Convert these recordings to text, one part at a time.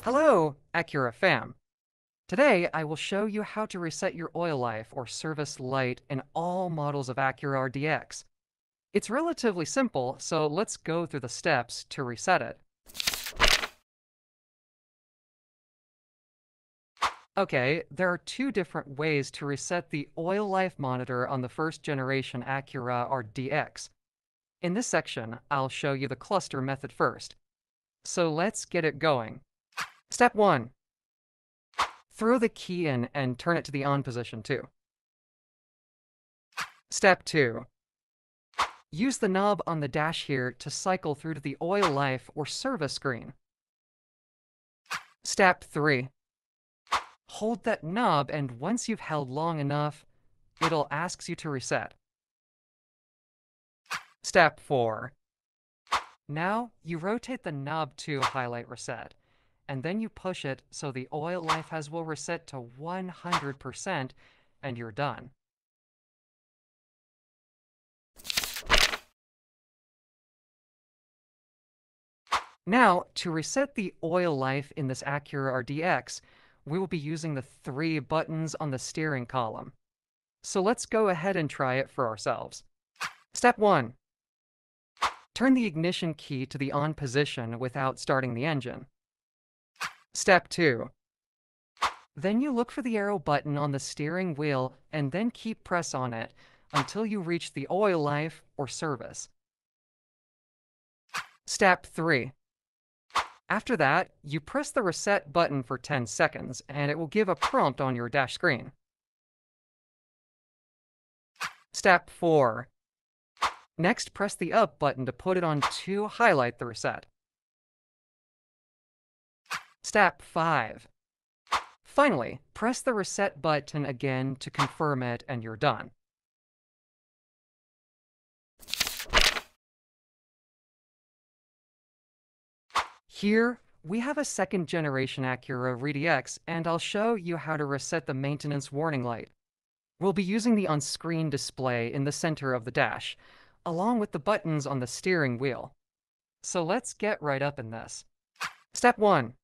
Hello, Acura fam. Today, I will show you how to reset your oil life or service light in all models of Acura RDX. It's relatively simple, so let's go through the steps to reset it. Okay, there are two different ways to reset the oil life monitor on the first generation Acura RDX. In this section, I'll show you the cluster method first. So let's get it going. Step 1. Throw the key in and turn it to the on position too. Step 2. Use the knob on the dash here to cycle through to the oil life or service screen. Step 3. Hold that knob, and once you've held long enough, it'll ask you to reset. Step 4. Now you rotate the knob to highlight reset, and then you push it so the oil life will reset to 100% and you're done. Now, to reset the oil life in this Acura RDX, we will be using the 3 buttons on the steering column. So let's go ahead and try it for ourselves. Step 1. Turn the ignition key to the on position without starting the engine. Step 2. Then you look for the arrow button on the steering wheel and then keep press on it until you reach the oil life or service. Step 3. After that, you press the reset button for 10 seconds, and it will give a prompt on your dash screen. Step 4. Next, press the up button to put it on to highlight the reset. Step 5. Finally, press the reset button again to confirm it, and you're done. Here, we have a second generation Acura RDX, and I'll show you how to reset the maintenance warning light. We'll be using the on-screen display in the center of the dash, along with the buttons on the steering wheel. So let's get right up in this. Step 1.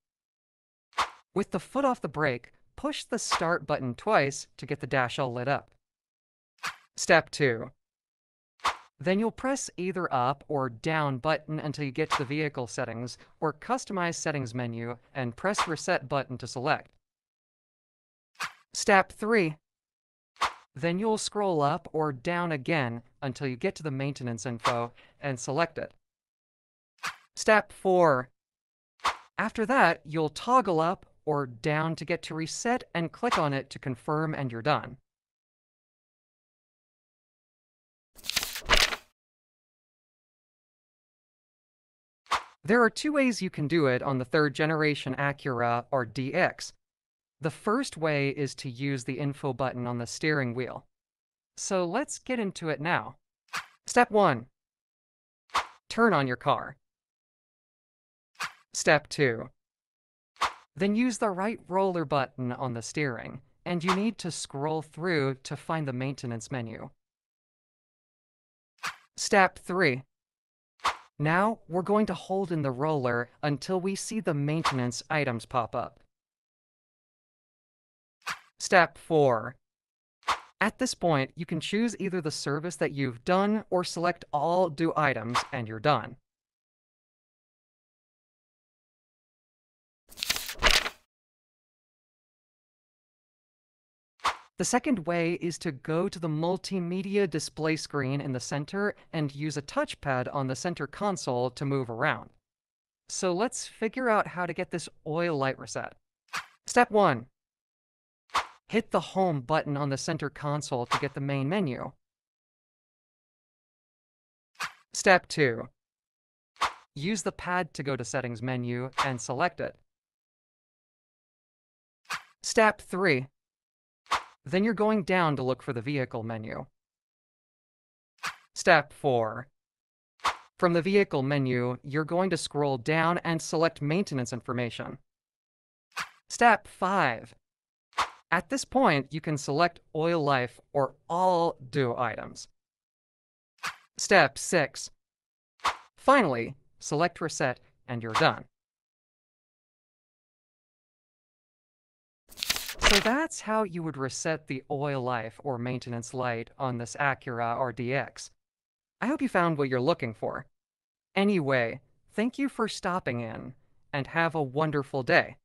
With the foot off the brake, push the start button twice to get the dash all lit up. Step 2. Then you'll press either up or down button until you get to the vehicle settings or customize settings menu and press reset button to select. Step 3. Then you'll scroll up or down again until you get to the maintenance info and select it. Step 4. After that, you'll toggle up or down to get to reset and click on it to confirm, and you're done. There are 2 ways you can do it on the 3rd generation Acura RDX. The first way is to use the info button on the steering wheel. So let's get into it now. Step 1. Turn on your car. Step 2. Then use the right roller button on the steering, and you need to scroll through to find the maintenance menu. Step 3. Now, we're going to hold in the roller until we see the maintenance items pop up. Step 4. At this point, you can choose either the service that you've done or select all due items, and you're done. The second way is to go to the multimedia display screen in the center and use a touchpad on the center console to move around. So let's figure out how to get this oil light reset. Step 1. Hit the home button on the center console to get the main menu. Step 2. Use the pad to go to settings menu and select it. Step 3. Then you're going down to look for the vehicle menu. Step 4. From the vehicle menu, you're going to scroll down and select maintenance information. Step 5. At this point, you can select oil life or all due items. Step 6. Finally, select reset and you're done. So that's how you would reset the oil life or maintenance light on this Acura RDX. I hope you found what you're looking for. Anyway, thank you for stopping in, and have a wonderful day.